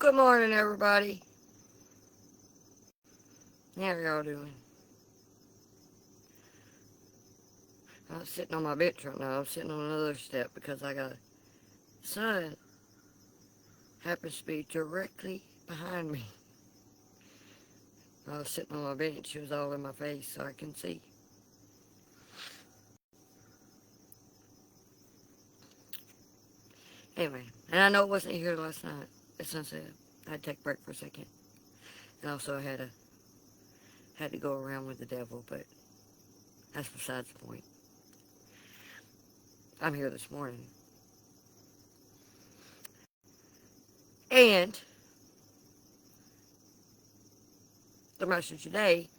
Good morning, everybody. How are y'all doing? I'm sitting on my bench right now. I'm sitting on another step because I got sun happens to be directly behind me. I was sitting on my bench. It was all in my face so I can see. Anyway, and I know it wasn't here last night at sunset. I had to take a break for a second. And also I had to go around with the devil, but that's besides the point. I'm here this morning. And the message today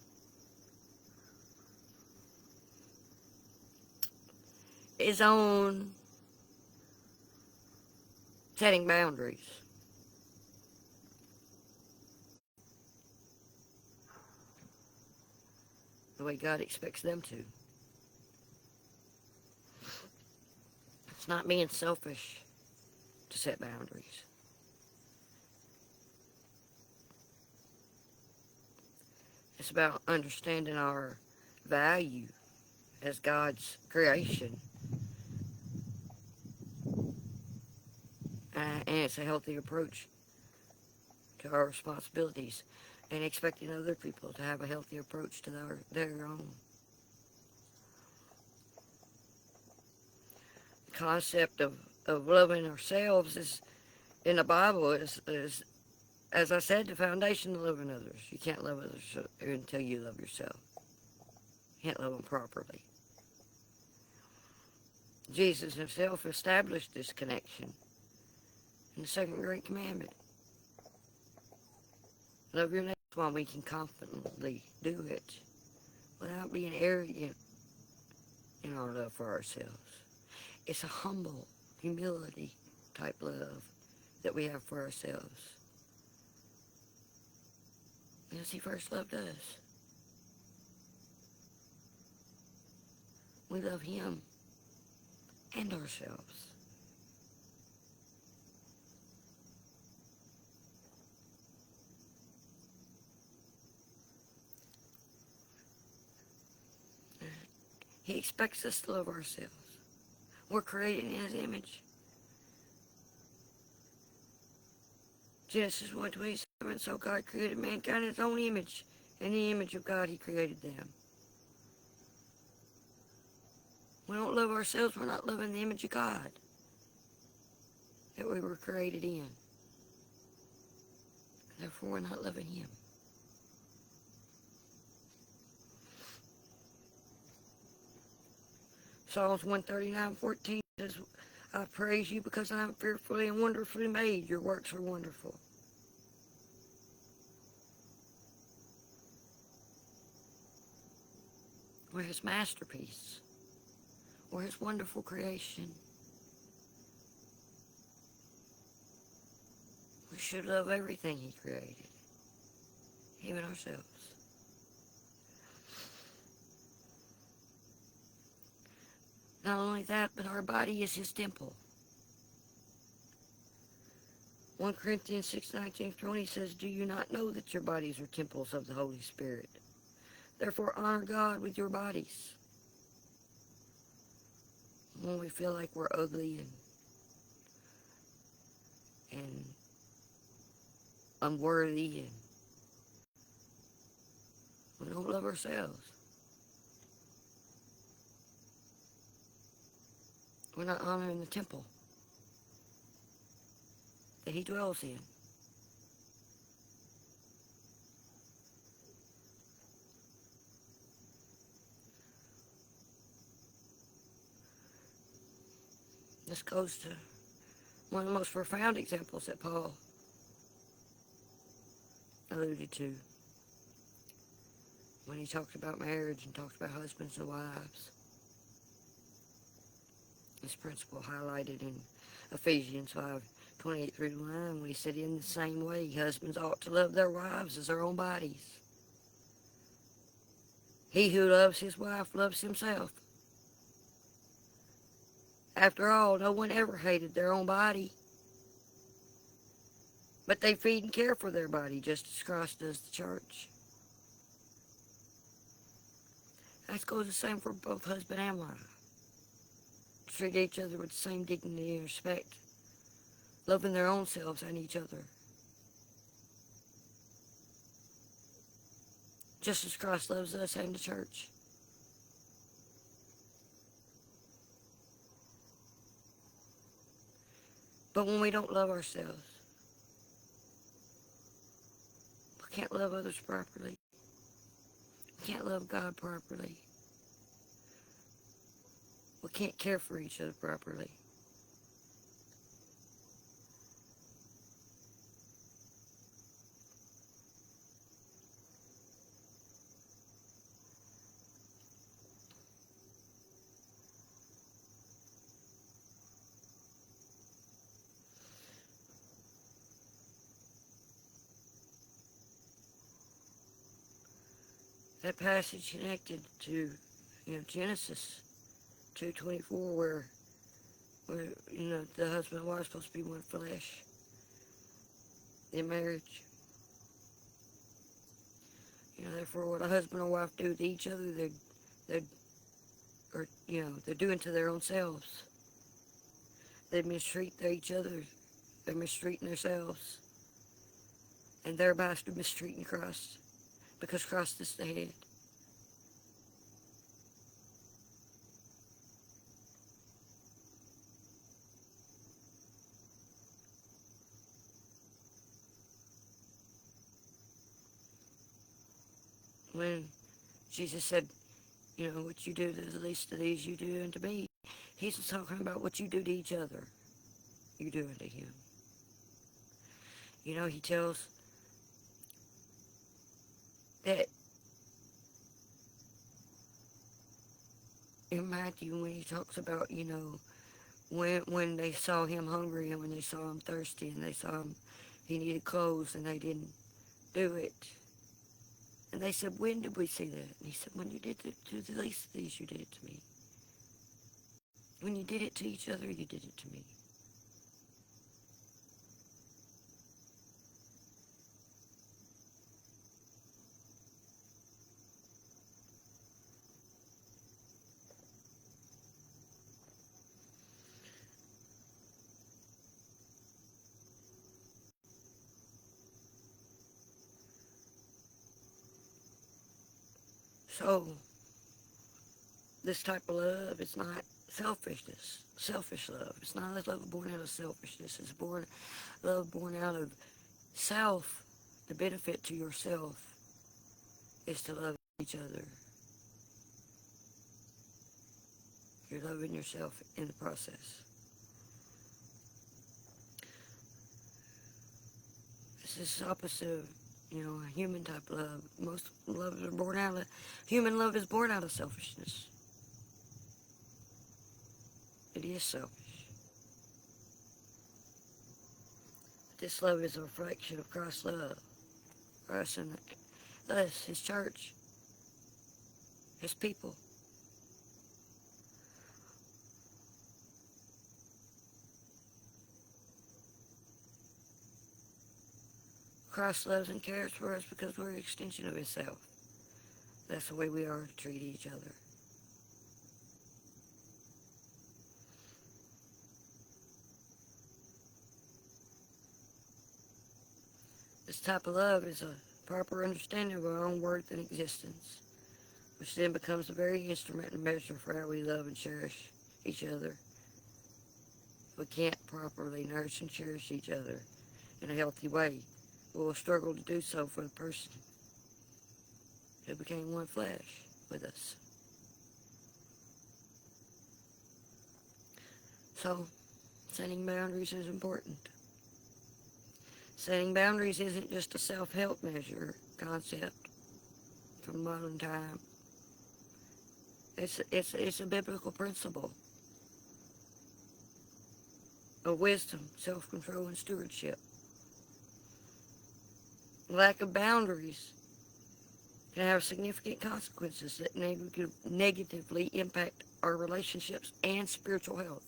is on setting boundaries. The way God expects them to. It's not being selfish to set boundaries. It's about understanding our value as God's creation. And it's a healthy approach to our responsibilities and expecting other people to have a healthy approach to their own. The concept of loving ourselves is in the Bible is, as I said, the foundation of loving others. You can't love others until you love yourself. You can't love them properly. Jesus himself established this connection in the second great commandment. Love your neighbor while we can confidently do it without being arrogant in our love for ourselves. It's a humble, humility type love that we have for ourselves. Because he first loved us. We love him and ourselves. He expects us to love ourselves. We're created in his image. Genesis 1:27, so God created mankind in his own image. In the image of God, he created them. We don't love ourselves, we're not loving the image of God that we were created in. Therefore, we're not loving him. Psalms 139:14 says, I praise you because I am fearfully and wonderfully made. Your works are wonderful. We're his masterpiece. We're his wonderful creation. We should love everything he created, even ourselves. Not only that, but our body is his temple. 1 Corinthians 6:19-20 says, do you not know that your bodies are temples of the Holy Spirit? Therefore, honor God with your bodies. When we feel like we're ugly and unworthy and we don't love ourselves, we're not honoring the temple that he dwells in. This goes to one of the most profound examples that Paul alluded to when he talked about marriage and talked about husbands and wives. This principle highlighted in Ephesians 5:28-29, when he said, in the same way, husbands ought to love their wives as their own bodies. He who loves his wife loves himself. After all, no one ever hated their own body. But they feed and care for their body just as Christ does the church. That goes the same for both husband and wife. Treat each other with the same dignity and respect, loving their own selves and each other. Just as Christ loves us and the church. But when we don't love ourselves, we can't love others properly. We can't love God properly. We can't care for each other properly. That passage connected to, Genesis 2:24, where the husband and wife are supposed to be one flesh in marriage. Therefore, what a husband and wife do to each other, they're they're doing to their own selves. They mistreat each other. They're mistreating themselves, and thereby mistreating Christ, because Christ is the head. When Jesus said, what you do to the least of these, you do unto me, he's talking about what you do to each other, you do unto him. He tells that in Matthew, when he talks about, when they saw him hungry and when they saw him thirsty and they saw him, he needed clothes and they didn't do it. And they said, when did we see that? And he said, when you did it to the least of these, you did it to me. When you did it to each other, you did it to me. So, this type of love is not selfish love. It's not a love born out of selfishness. It's love born out of self. The benefit to yourself is to love each other. You're loving yourself in the process. This is opposite of, a human type of love. Most love are born out of, human love is born out of selfishness. It is selfish. This love is a reflection of Christ's love for us and us, his church, his people. Christ loves and cares for us because we're an extension of himself. That's the way we are to treat each other. This type of love is a proper understanding of our own worth and existence, which then becomes the very instrument and measure for how we love and cherish each other. We can't properly nourish and cherish each other in a healthy way. We will struggle to do so for the person who became one flesh with us. So, setting boundaries is important. Setting boundaries isn't just a self-help measure concept from modern time. It's a biblical principle of wisdom, self-control, and stewardship. Lack of boundaries can have significant consequences that negatively impact our relationships and spiritual health.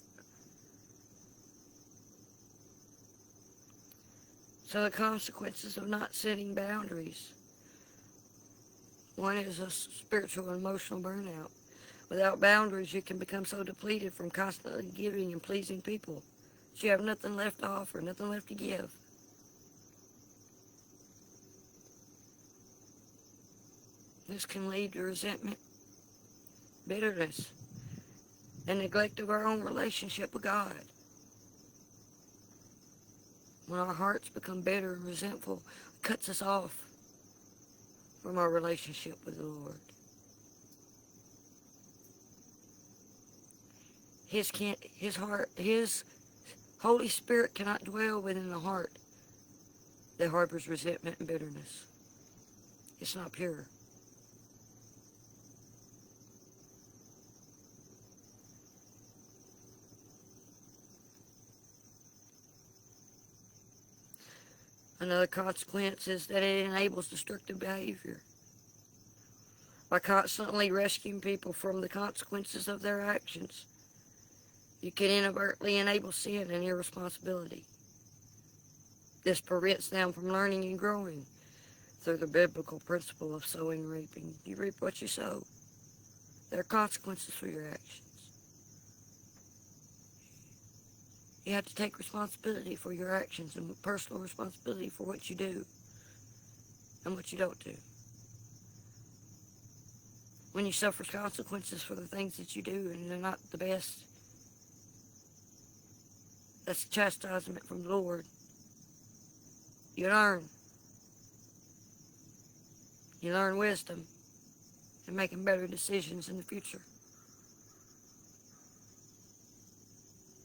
So the consequences of not setting boundaries. One is a spiritual and emotional burnout. Without boundaries, you can become so depleted from constantly giving and pleasing people that you have nothing left to offer, nothing left to give. This can lead to resentment, bitterness, and neglect of our own relationship with God. When our hearts become bitter and resentful, it cuts us off from our relationship with the Lord. His Holy Spirit cannot dwell within the heart that harbors resentment and bitterness. It's not pure. Another consequence is that it enables destructive behavior. By constantly rescuing people from the consequences of their actions, you can inadvertently enable sin and irresponsibility. This prevents them from learning and growing through the biblical principle of sowing and reaping. You reap what you sow. There are consequences for your actions. You have to take responsibility for your actions and personal responsibility for what you do and what you don't do. When you suffer consequences for the things that you do and they're not the best, that's chastisement from the Lord. You learn. You learn wisdom and making better decisions in the future.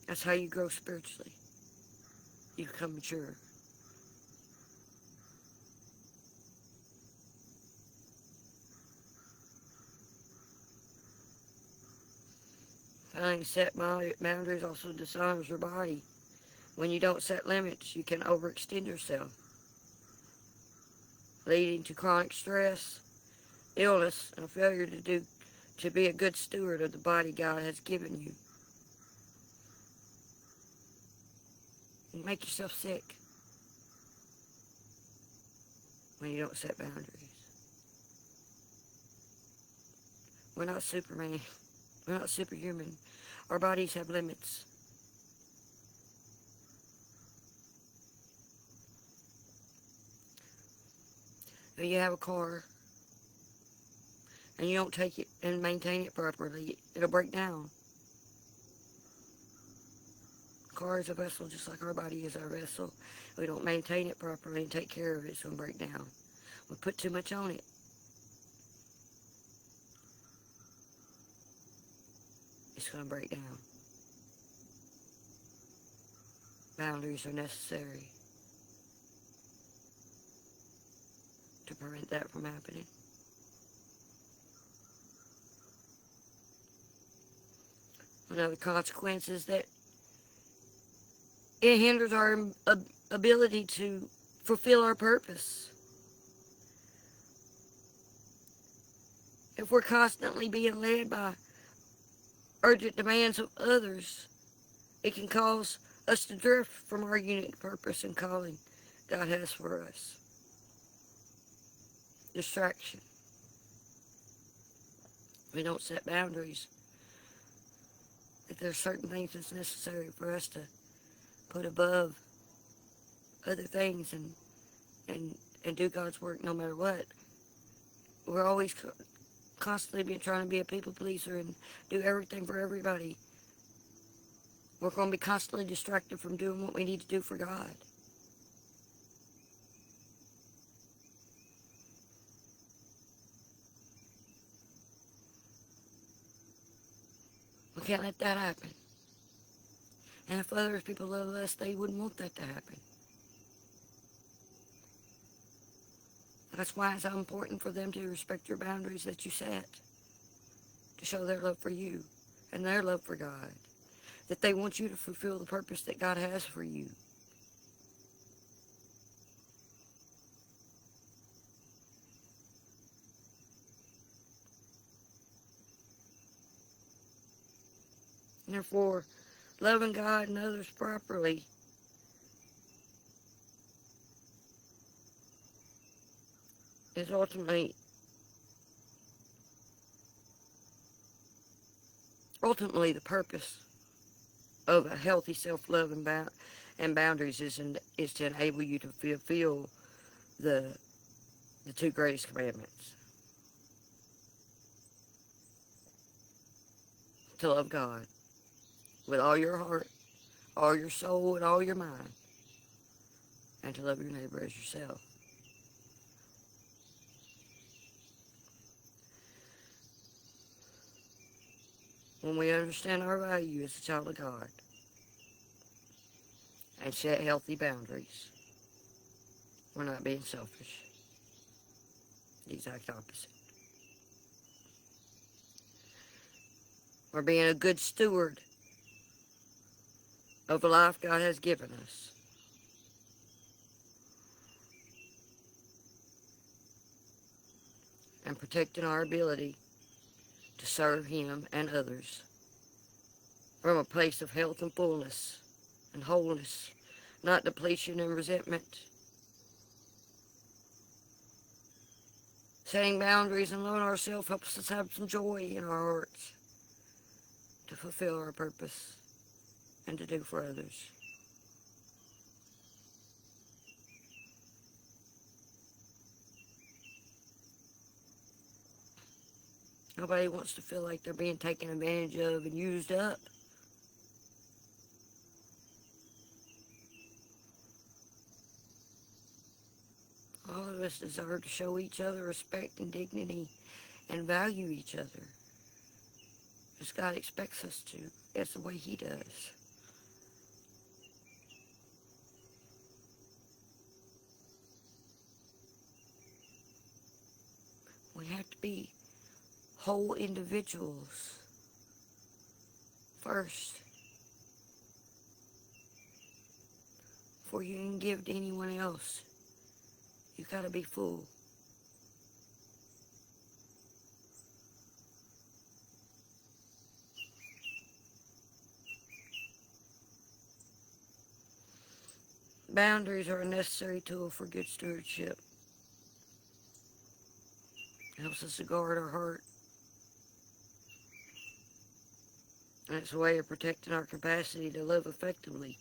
That's how you grow spiritually. You become mature. Failing to set boundaries also dishonors your body. When you don't set limits, you can overextend yourself, leading to chronic stress, illness, and a failure to be a good steward of the body God has given you. You make yourself sick when you don't set boundaries. We're not Superman. We're not superhuman. Our bodies have limits. If you have a car and you don't take it and maintain it properly, it'll break down. A car is a vessel just like our body is our vessel. If we don't maintain it properly and take care of it, it's going to break down. We put too much on it. It's going to break down. Boundaries are necessary to prevent that from happening. Another consequence is that it hinders our ability to fulfill our purpose. If we're constantly being led by urgent demands of others, it can cause us to drift from our unique purpose and calling God has for us. Distraction. We don't set boundaries. If there's certain things that's necessary for us to put above other things and do God's work no matter what. We're always constantly trying to be a people pleaser and do everything for everybody. We're going to be constantly distracted from doing what we need to do for God. We can't let that happen. And if other people love us, they wouldn't want that to happen. That's why it's so important for them to respect your boundaries that you set, to show their love for you and their love for God, that they want you to fulfill the purpose that God has for you. Therefore, loving God and others properly is ultimately the purpose of a healthy self-love and boundaries is to enable you to fulfill the two greatest commandments: to love God with all your heart, all your soul, and all your mind, and to love your neighbor as yourself. When we understand our value as a child of God and set healthy boundaries, we're not being selfish. The exact opposite. We're being a good steward of the life God has given us. And protecting our ability to serve Him and others from a place of health and fullness and wholeness, not depletion and resentment. Setting boundaries and loving ourselves helps us have some joy in our hearts to fulfill our purpose and to do for others. Nobody wants to feel like they're being taken advantage of and used up. All of us deserve to show each other respect and dignity and value each other, as God expects us to. That's the way He does. We have to be whole individuals first before you can give to anyone else. You gotta be full. Boundaries are a necessary tool for good stewardship. It helps us to guard our heart. And it's a way of protecting our capacity to live effectively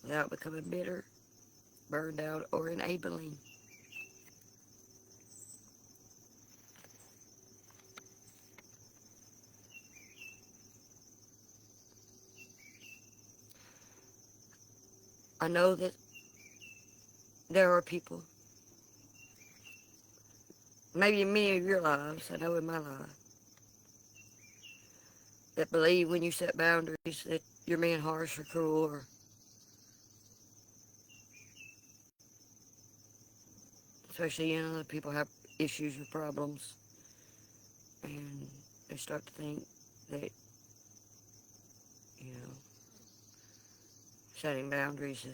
without becoming bitter, burned out, or enabling. I know that there are people, maybe in many of your lives, I know in my life, that believe when you set boundaries that you're being harsh or cruel, or especially, people have issues or problems, and they start to think that, setting boundaries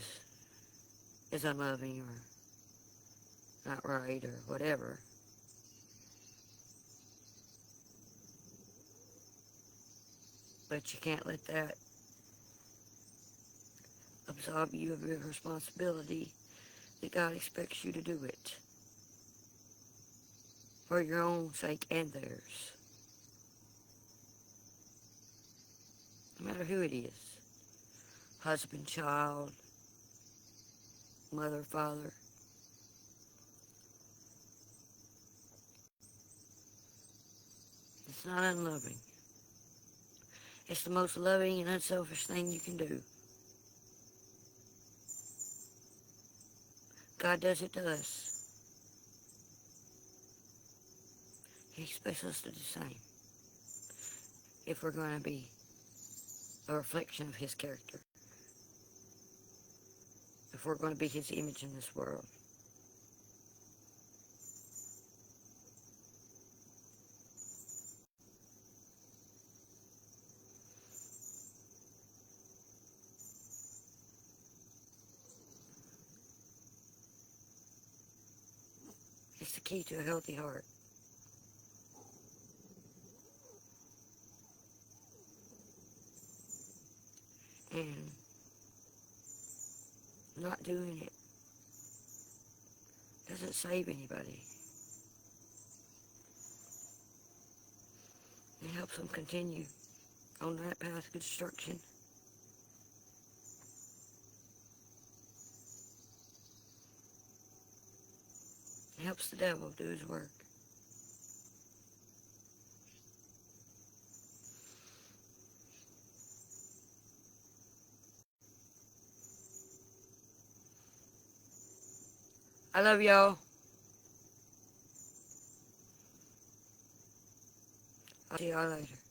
is unloving or not right or whatever. But you can't let that absolve you of your responsibility that God expects you to do it for your own sake and theirs. No matter who it is. Husband, child, mother, father. It's not unloving. It's the most loving and unselfish thing you can do. God does it to us. He expects us to do the same if we're going to be a reflection of His character. If we're going to be His image in this world. It's the key to a healthy heart. And not doing it doesn't save anybody. It helps them continue on that path of destruction. It helps the devil do his work. I love y'all. I'll see y'all later.